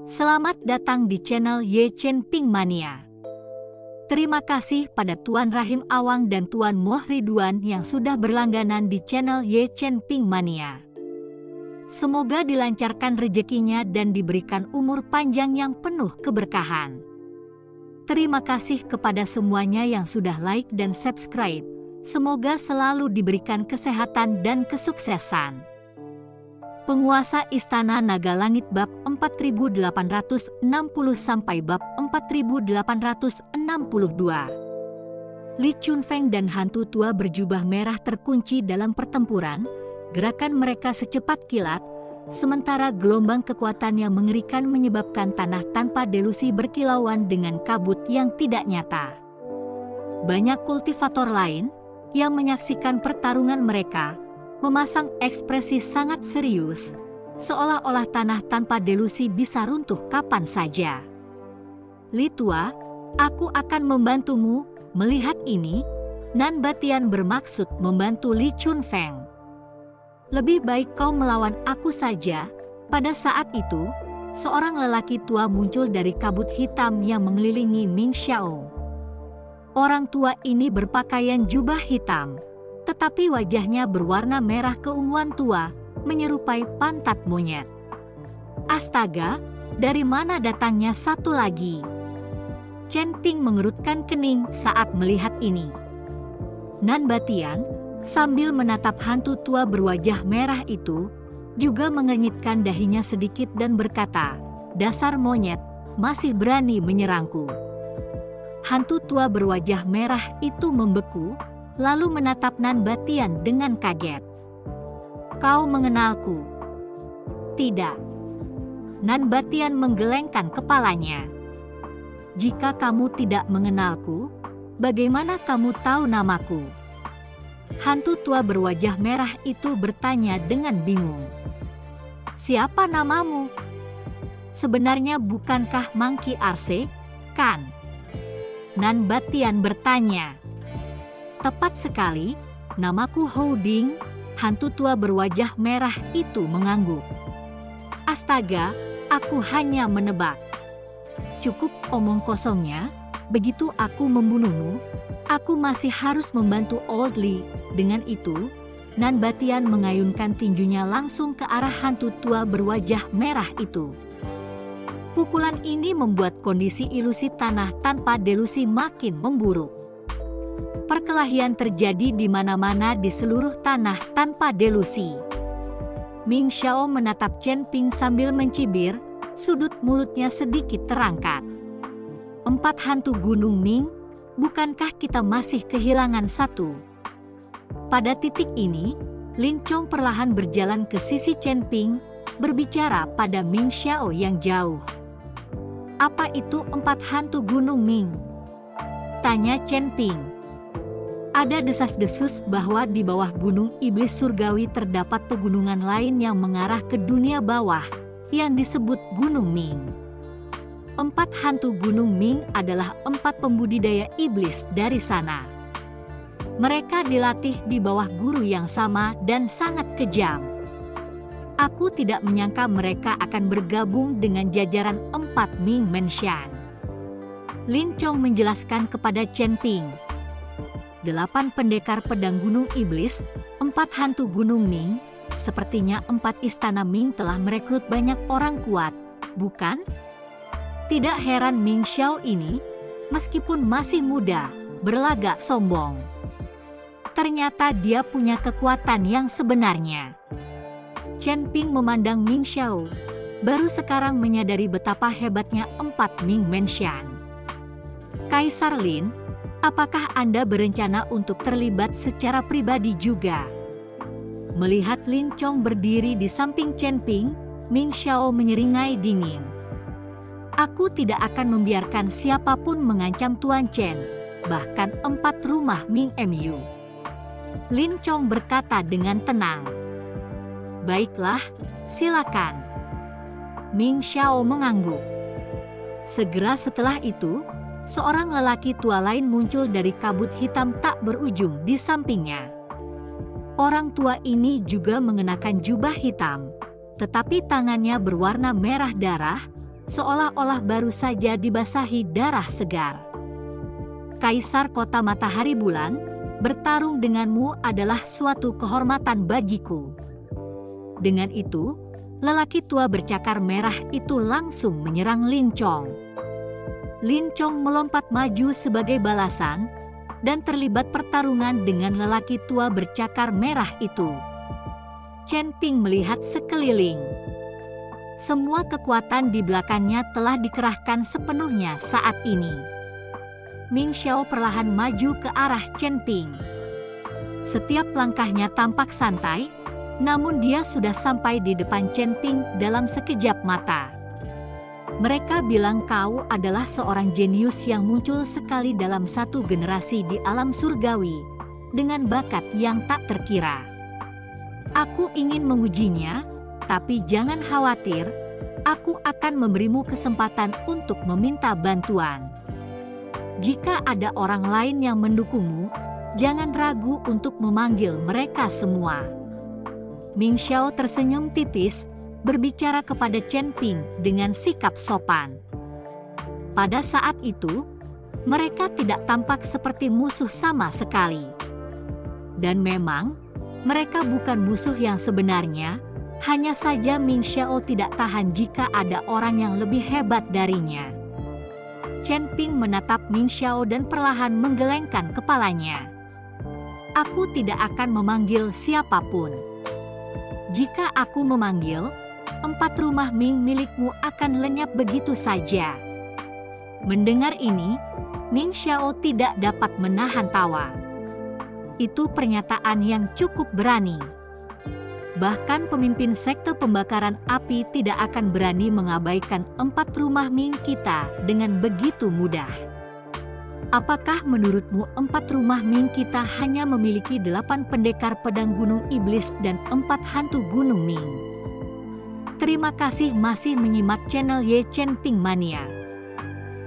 Selamat datang di channel Ye Chen Ping Mania. Terima kasih pada Tuan Rahim Awang dan Tuan Moh Ridwan yang sudah berlangganan di channel Ye Chen Ping Mania. Semoga dilancarkan rezekinya dan diberikan umur panjang yang penuh keberkahan. Terima kasih kepada semuanya yang sudah like dan subscribe. Semoga selalu diberikan kesehatan dan kesuksesan. Penguasa Istana Naga Langit bab 4860 sampai bab 4862. Li Chunfeng dan hantu tua berjubah merah terkunci dalam pertempuran. Gerakan mereka secepat kilat, sementara gelombang kekuatan yang mengerikan menyebabkan tanah tanpa delusi berkilauan dengan kabut yang tidak nyata. Banyak kultivator lain yang menyaksikan pertarungan mereka memasang ekspresi sangat serius, seolah-olah tanah tanpa delusi bisa runtuh kapan saja. Li Tua, aku akan membantumu. Melihat ini, Nan Batian bermaksud membantu Li Chunfeng. Lebih baik kau melawan aku saja. Pada saat itu, seorang lelaki tua muncul dari kabut hitam yang mengelilingi Ming Xiao. Orang tua ini berpakaian jubah hitam, tetapi wajahnya berwarna merah keunguan tua, menyerupai pantat monyet. Astaga, dari mana datangnya satu lagi? Chen Ping mengerutkan kening saat melihat ini. Nan Batian, sambil menatap hantu tua berwajah merah itu, juga mengernyitkan dahinya sedikit dan berkata, "Dasar monyet, masih berani menyerangku." Hantu tua berwajah merah itu membeku, lalu menatap Nan Batian dengan kaget. "Kau mengenalku?" "Tidak." Nan Batian menggelengkan kepalanya. "Jika kamu tidak mengenalku, bagaimana kamu tahu namaku?" Hantu tua berwajah merah itu bertanya dengan bingung. "Siapa namamu? Sebenarnya bukankah Monkey Arce, kan?" Nan Batian bertanya. "Tepat sekali, namaku Hou Ding." Hantu tua berwajah merah itu mengangguk. "Astaga, aku hanya menebak." "Cukup omong kosongnya, begitu aku membunuhmu, aku masih harus membantu Old Li." Dengan itu, Nan Batian mengayunkan tinjunya langsung ke arah hantu tua berwajah merah itu. Pukulan ini membuat kondisi ilusi tanah tanpa delusi makin memburuk. Perkelahian terjadi di mana-mana di seluruh tanah tanpa delusi. Ming Xiao menatap Chen Ping sambil mencibir, sudut mulutnya sedikit terangkat. "Empat hantu Gunung Ming, bukankah kita masih kehilangan satu?" Pada titik ini, Ling Chong perlahan berjalan ke sisi Chen Ping, berbicara pada Ming Xiao yang jauh. "Apa itu empat hantu Gunung Ming?" tanya Chen Ping. Ada desas-desus bahwa di bawah Gunung Iblis Surgawi terdapat pegunungan lain yang mengarah ke dunia bawah, yang disebut Gunung Ming. Empat hantu Gunung Ming adalah empat pembudidaya iblis dari sana. Mereka dilatih di bawah guru yang sama dan sangat kejam. Aku tidak menyangka mereka akan bergabung dengan jajaran empat Ming Menshan. Lin Chong menjelaskan kepada Chen Ping. 8 pendekar pedang Gunung Iblis, 4 hantu Gunung Ming, sepertinya 4 istana Ming telah merekrut banyak orang kuat, bukan? Tidak heran Ming Xiao ini, meskipun masih muda, berlagak sombong. Ternyata dia punya kekuatan yang sebenarnya. Chen Ping memandang Ming Xiao, baru sekarang menyadari betapa hebatnya 4 Ming Menshan. "Kaisar Lin, apakah Anda berencana untuk terlibat secara pribadi juga?" Melihat Lin Chong berdiri di samping Chen Ping, Ming Xiao menyeringai dingin. "Aku tidak akan membiarkan siapapun mengancam Tuan Chen, bahkan 4 rumah Ming Mu." Lin Chong berkata dengan tenang. "Baiklah, silakan." Ming Xiao mengangguk. Segera setelah itu, seorang lelaki tua lain muncul dari kabut hitam tak berujung di sampingnya. Orang tua ini juga mengenakan jubah hitam, tetapi tangannya berwarna merah darah, seolah-olah baru saja dibasahi darah segar. Kaisar kota matahari bulan, bertarung denganmu adalah suatu kehormatan bagiku. Dengan itu, lelaki tua bercakar merah itu langsung menyerang Lin Chong. Lin Chong melompat maju sebagai balasan dan terlibat pertarungan dengan lelaki tua bercakar merah itu. Chen Ping melihat sekeliling. Semua kekuatan di belakangnya telah dikerahkan sepenuhnya saat ini. Ming Xiao perlahan maju ke arah Chen Ping. Setiap langkahnya tampak santai, namun dia sudah sampai di depan Chen Ping dalam sekejap mata. Mereka bilang kau adalah seorang jenius yang muncul sekali dalam satu generasi di alam surgawi, dengan bakat yang tak terkira. Aku ingin mengujinya, tapi jangan khawatir, aku akan memberimu kesempatan untuk meminta bantuan. Jika ada orang lain yang mendukungmu, jangan ragu untuk memanggil mereka semua. Ming Xiao tersenyum tipis, berbicara kepada Chen Ping dengan sikap sopan. Pada saat itu, mereka tidak tampak seperti musuh sama sekali. Dan memang, mereka bukan musuh yang sebenarnya, hanya saja Ming Xiao tidak tahan jika ada orang yang lebih hebat darinya. Chen Ping menatap Ming Xiao dan perlahan menggelengkan kepalanya. Aku tidak akan memanggil siapapun. Jika aku memanggil, 4 rumah Ming milikmu akan lenyap begitu saja. Mendengar ini, Ming Xiao tidak dapat menahan tawa. Itu pernyataan yang cukup berani. Bahkan pemimpin sekte pembakaran api tidak akan berani mengabaikan 4 rumah Ming kita dengan begitu mudah. Apakah menurutmu 4 rumah Ming kita hanya memiliki 8 pendekar pedang gunung iblis dan 4 hantu gunung Ming? Terima kasih masih menyimak channel Ye Chen Ping Mania.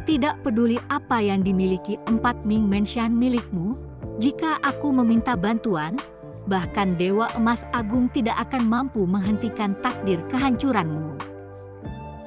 Tidak peduli apa yang dimiliki 4 Ming Mansion milikmu, jika aku meminta bantuan, bahkan Dewa Emas Agung tidak akan mampu menghentikan takdir kehancuranmu.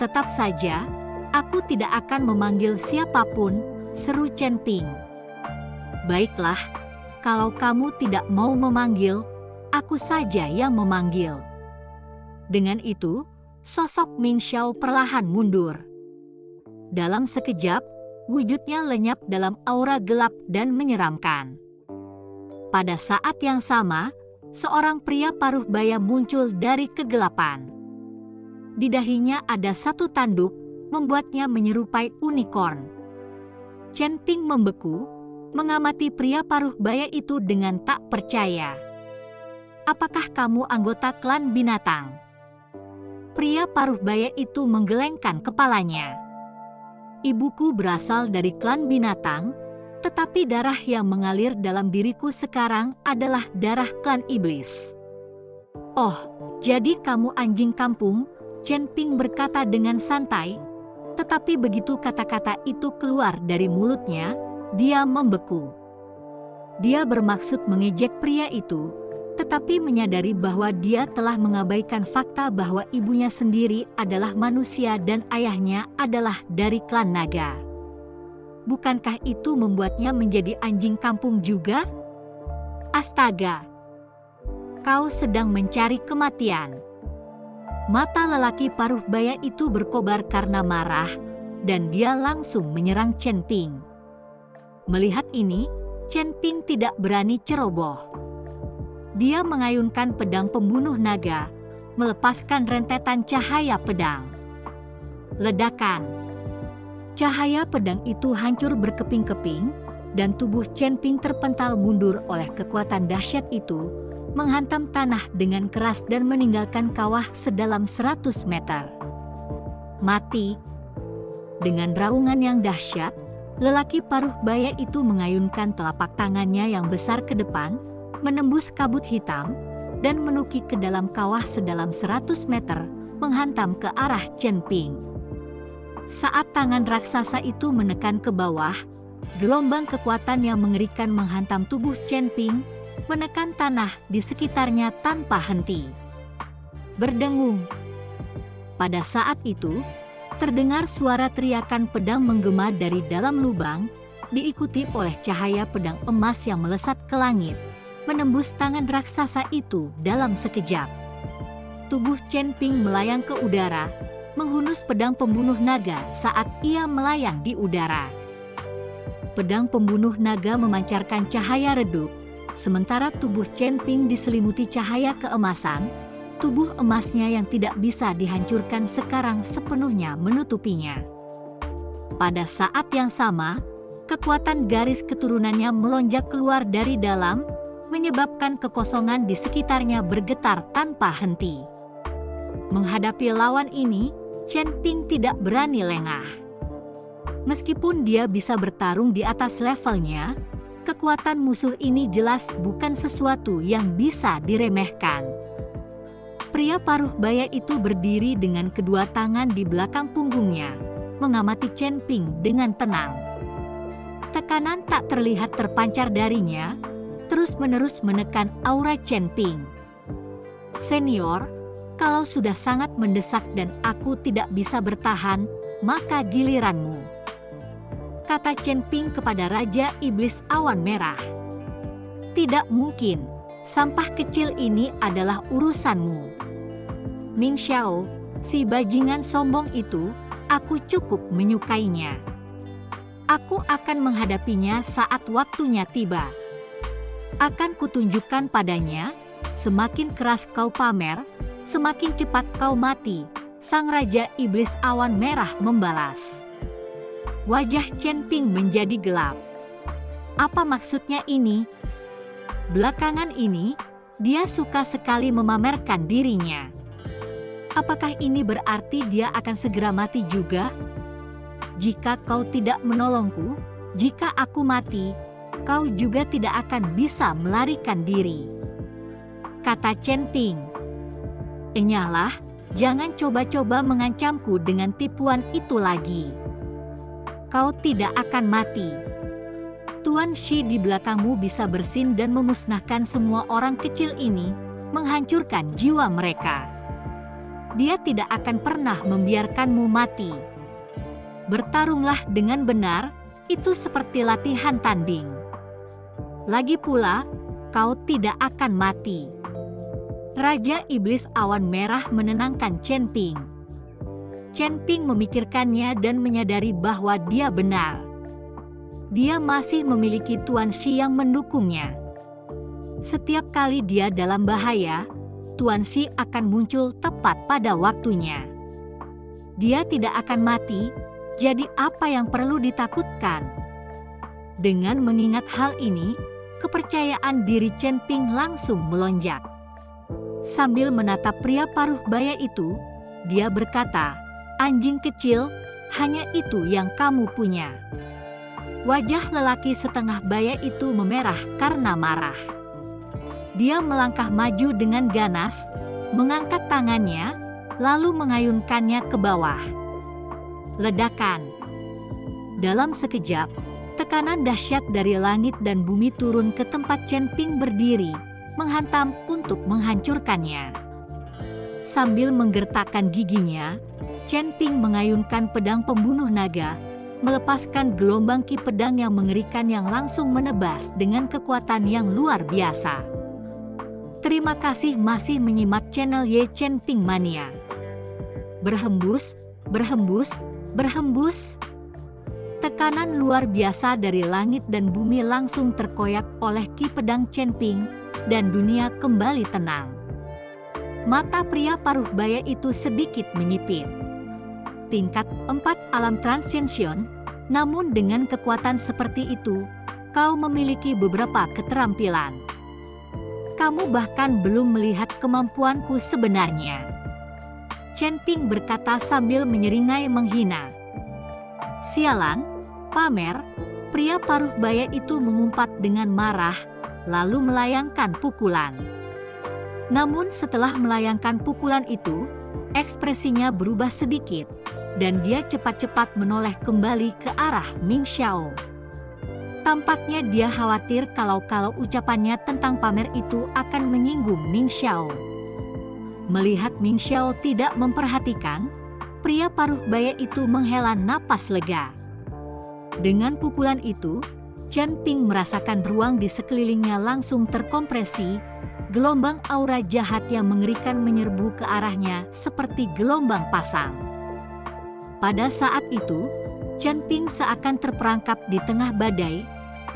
Tetap saja, aku tidak akan memanggil siapapun, seru Chen Ping. Baiklah, kalau kamu tidak mau memanggil, aku saja yang memanggil. Dengan itu, sosok Ming Xiao perlahan mundur. Dalam sekejap, wujudnya lenyap dalam aura gelap dan menyeramkan. Pada saat yang sama, seorang pria paruh baya muncul dari kegelapan. Di dahinya ada satu tanduk, membuatnya menyerupai unicorn. Chen Ping membeku, mengamati pria paruh baya itu dengan tak percaya. Apakah kamu anggota klan binatang? Pria paruh baya itu menggelengkan kepalanya. Ibuku berasal dari klan binatang, tetapi darah yang mengalir dalam diriku sekarang adalah darah klan iblis. Oh, jadi kamu anjing kampung, Chen Ping berkata dengan santai, tetapi begitu kata-kata itu keluar dari mulutnya, dia membeku. Dia bermaksud mengejek pria itu, tetapi menyadari bahwa dia telah mengabaikan fakta bahwa ibunya sendiri adalah manusia dan ayahnya adalah dari klan naga. Bukankah itu membuatnya menjadi anjing kampung juga? Astaga! Kau sedang mencari kematian. Mata lelaki paruh baya itu berkobar karena marah, dan dia langsung menyerang Chen Ping. Melihat ini, Chen Ping tidak berani ceroboh. Dia mengayunkan pedang pembunuh naga, melepaskan rentetan cahaya pedang. Ledakan. Cahaya pedang itu hancur berkeping-keping, dan tubuh Chen Ping terpental mundur oleh kekuatan dahsyat itu, menghantam tanah dengan keras dan meninggalkan kawah sedalam 100 meter. Mati. Dengan raungan yang dahsyat, lelaki paruh baya itu mengayunkan telapak tangannya yang besar ke depan, menembus kabut hitam, dan menukik ke dalam kawah sedalam 100 meter, menghantam ke arah Chen Ping. Saat tangan raksasa itu menekan ke bawah, gelombang kekuatan yang mengerikan menghantam tubuh Chen Ping, menekan tanah di sekitarnya tanpa henti. Berdengung. Pada saat itu, Terdengar suara teriakan pedang menggema dari dalam lubang, diikuti oleh cahaya pedang emas yang melesat ke langit, menembus tangan raksasa itu dalam sekejap. Tubuh Chen Ping melayang ke udara, menghunus pedang pembunuh naga saat ia melayang di udara. Pedang pembunuh naga memancarkan cahaya redup, sementara tubuh Chen Ping diselimuti cahaya keemasan. Tubuh emasnya yang tidak bisa dihancurkan sekarang sepenuhnya menutupinya. Pada saat yang sama, kekuatan garis keturunannya melonjak keluar dari dalam, menyebabkan kekosongan di sekitarnya bergetar tanpa henti. Menghadapi lawan ini, Chen Ping tidak berani lengah. Meskipun dia bisa bertarung di atas levelnya, kekuatan musuh ini jelas bukan sesuatu yang bisa diremehkan. Pria paruh baya itu berdiri dengan kedua tangan di belakang punggungnya, mengamati Chen Ping dengan tenang. Tekanan tak terlihat terpancar darinya, terus-menerus menekan aura Chen Ping. "Senior, kalau sudah sangat mendesak dan aku tidak bisa bertahan, maka giliranmu," kata Chen Ping kepada Raja Iblis Awan Merah. "Tidak mungkin, sampah kecil ini adalah urusanmu. Ming Xiao, si bajingan sombong itu, aku cukup menyukainya. Aku akan menghadapinya saat waktunya tiba. Akan kutunjukkan padanya, semakin keras kau pamer, semakin cepat kau mati," Sang Raja Iblis Awan Merah membalas. Wajah Chen Ping menjadi gelap. Apa maksudnya ini? Belakangan ini, dia suka sekali memamerkan dirinya. Apakah ini berarti dia akan segera mati juga? "Jika kau tidak menolongku, jika aku mati, kau juga tidak akan bisa melarikan diri," kata Chen Ping. "Enyahlah, jangan coba-coba mengancamku dengan tipuan itu lagi. Kau tidak akan mati. Tuan Shi di belakangmu bisa bersin dan memusnahkan semua orang kecil ini, menghancurkan jiwa mereka. Dia tidak akan pernah membiarkanmu mati. Bertarunglah dengan benar, itu seperti latihan tanding. Lagi pula, kau tidak akan mati." Raja Iblis Awan Merah menenangkan Chen Ping. Chen Ping memikirkannya dan menyadari bahwa dia benar. Dia masih memiliki Tuan Shi yang mendukungnya. Setiap kali dia dalam bahaya, Tuan Shi akan muncul tepat pada waktunya. Dia tidak akan mati, jadi apa yang perlu ditakutkan? Dengan mengingat hal ini, kepercayaan diri Chen Ping langsung melonjak. Sambil menatap pria paruh baya itu, dia berkata, "Anjing kecil, hanya itu yang kamu punya." Wajah lelaki setengah baya itu memerah karena marah. Dia melangkah maju dengan ganas, mengangkat tangannya, lalu mengayunkannya ke bawah. Ledakan. Dalam sekejap, tekanan dahsyat dari langit dan bumi turun ke tempat Chen Ping berdiri, menghantam untuk menghancurkannya. Sambil menggertakkan giginya, Chen Ping mengayunkan pedang pembunuh naga, melepaskan gelombang ki pedang yang mengerikan yang langsung menebas dengan kekuatan yang luar biasa. Terima kasih masih menyimak channel Ye Chen Ping Mania. Berhembus, berhembus, berhembus. Tekanan luar biasa dari langit dan bumi langsung terkoyak oleh ki pedang Chen Ping, dan dunia kembali tenang. Mata pria paruh baya itu sedikit menyipit. Tingkat 4 alam transension, namun dengan kekuatan seperti itu, kau memiliki beberapa keterampilan. Kamu bahkan belum melihat kemampuanku sebenarnya. Chen Ping berkata sambil menyeringai menghina. Sialan, pamer, pria paruh baya itu mengumpat dengan marah, lalu melayangkan pukulan. Namun setelah melayangkan pukulan itu, ekspresinya berubah sedikit, dan dia cepat-cepat menoleh kembali ke arah Ming Xiao. Tampaknya dia khawatir kalau ucapannya tentang pamer itu akan menyinggung Ming Xiao. Melihat Ming Xiao tidak memperhatikan, pria paruh baya itu menghela napas lega. Dengan pukulan itu, Chen Ping merasakan ruang di sekelilingnya langsung terkompresi. Gelombang aura jahat yang mengerikan menyerbu ke arahnya seperti gelombang pasang. Pada saat itu, Chen Ping seakan terperangkap di tengah badai,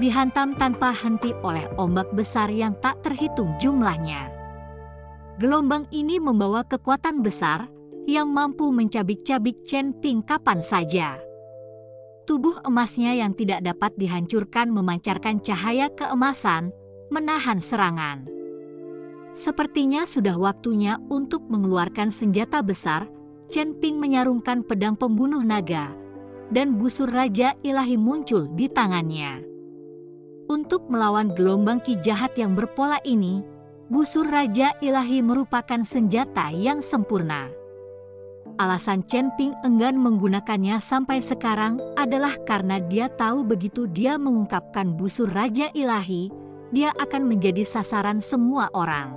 dihantam tanpa henti oleh ombak besar yang tak terhitung jumlahnya. Gelombang ini membawa kekuatan besar yang mampu mencabik-cabik Chen Ping kapan saja. Tubuh emasnya yang tidak dapat dihancurkan memancarkan cahaya keemasan, menahan serangan. Sepertinya sudah waktunya untuk mengeluarkan senjata besar. Chen Ping menyarungkan pedang pembunuh naga, dan busur Raja Ilahi muncul di tangannya. Untuk melawan gelombang ki jahat yang berpola ini, busur Raja Ilahi merupakan senjata yang sempurna. Alasan Chen Ping enggan menggunakannya sampai sekarang adalah karena dia tahu begitu dia mengungkapkan busur Raja Ilahi, dia akan menjadi sasaran semua orang.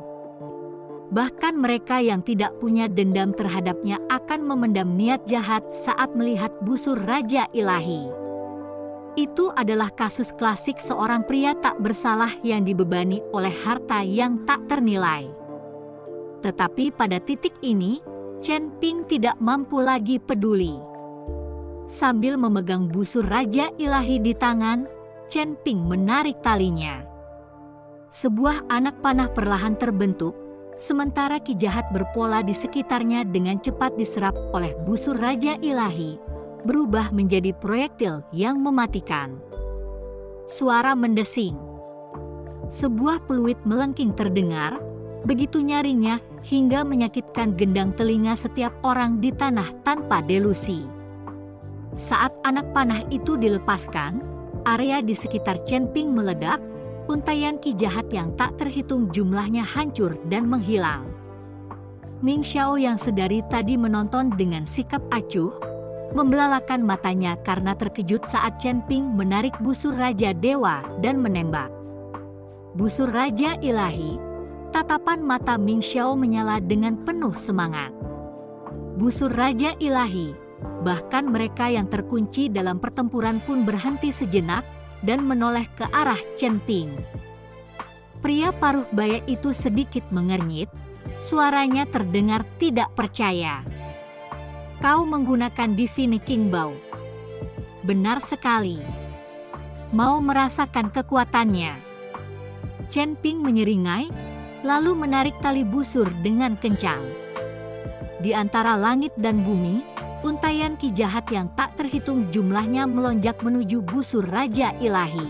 Bahkan mereka yang tidak punya dendam terhadapnya akan memendam niat jahat saat melihat busur Raja Ilahi. Itu adalah kasus klasik seorang pria tak bersalah yang dibebani oleh harta yang tak ternilai. Tetapi pada titik ini, Chen Ping tidak mampu lagi peduli. Sambil memegang busur Raja Ilahi di tangan, Chen Ping menarik talinya. Sebuah anak panah perlahan terbentuk, sementara ki jahat berpola di sekitarnya dengan cepat diserap oleh busur Raja Ilahi, berubah menjadi proyektil yang mematikan. Suara mendesing. Sebuah peluit melengking terdengar, begitu nyaringnya hingga menyakitkan gendang telinga setiap orang di tanah tanpa delusi. Saat anak panah itu dilepaskan, area di sekitar Chen Ping meledak. Untaian ki jahat yang tak terhitung jumlahnya hancur dan menghilang. Ming Xiao yang sedari tadi menonton dengan sikap acuh, membelalakan matanya karena terkejut saat Chen Ping menarik busur Raja Dewa dan menembak. Busur Raja Ilahi, tatapan mata Ming Xiao menyala dengan penuh semangat. Busur Raja Ilahi, bahkan mereka yang terkunci dalam pertempuran pun berhenti sejenak dan menoleh ke arah Chen Ping. Pria paruh baya itu sedikit mengernyit, suaranya terdengar tidak percaya. Kau menggunakan Divine King Bow. Benar sekali. Mau merasakan kekuatannya. Chen Ping menyeringai, lalu menarik tali busur dengan kencang. Di antara langit dan bumi, untaian ki jahat yang tak terhitung jumlahnya melonjak menuju busur Raja Ilahi.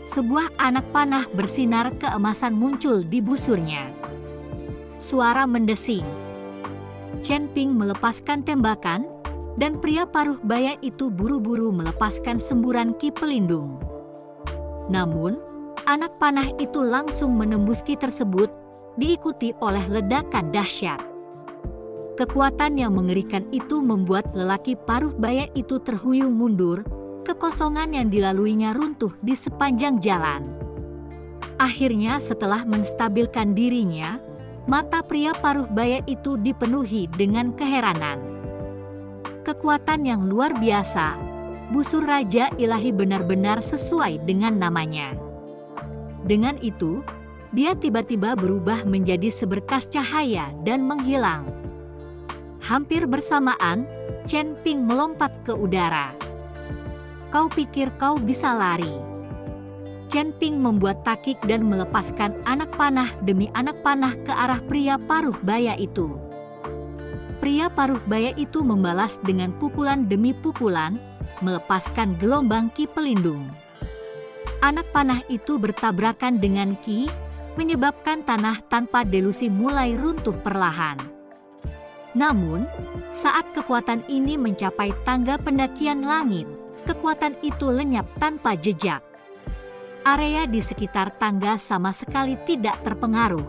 Sebuah anak panah bersinar keemasan muncul di busurnya. Suara mendesing. Chen Ping melepaskan tembakan, dan pria paruh baya itu buru-buru melepaskan semburan ki pelindung. Namun, anak panah itu langsung menembus ki tersebut, diikuti oleh ledakan dahsyat. Kekuatan yang mengerikan itu membuat lelaki paruh baya itu terhuyung mundur, kekosongan yang dilaluinya runtuh di sepanjang jalan. Akhirnya setelah menstabilkan dirinya, mata pria paruh baya itu dipenuhi dengan keheranan. Kekuatan yang luar biasa, busur Raja Ilahi benar-benar sesuai dengan namanya. Dengan itu, dia tiba-tiba berubah menjadi seberkas cahaya dan menghilang. Hampir bersamaan, Chen Ping melompat ke udara. Kau pikir kau bisa lari? Chen Ping membuat takik dan melepaskan anak panah demi anak panah ke arah pria paruh baya itu. Pria paruh baya itu membalas dengan pukulan demi pukulan, melepaskan gelombang ki pelindung. Anak panah itu bertabrakan dengan ki, menyebabkan tanah tanpa delusi mulai runtuh perlahan. Namun, saat kekuatan ini mencapai tangga pendakian langit, kekuatan itu lenyap tanpa jejak. Area di sekitar tangga sama sekali tidak terpengaruh.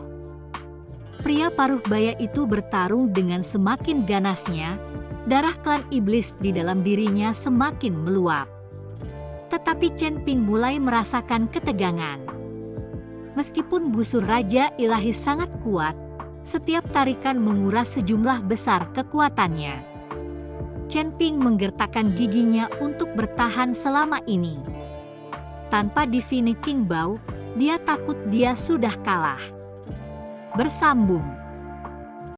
Pria paruh baya itu bertarung dengan semakin ganasnya, darah klan iblis di dalam dirinya semakin meluap. Tetapi Chen Ping mulai merasakan ketegangan. Meskipun busur Raja Ilahi sangat kuat, setiap tarikan menguras sejumlah besar kekuatannya. Chen Ping menggertakkan giginya untuk bertahan selama ini. Tanpa Divine King Bao, dia takut dia sudah kalah. Bersambung.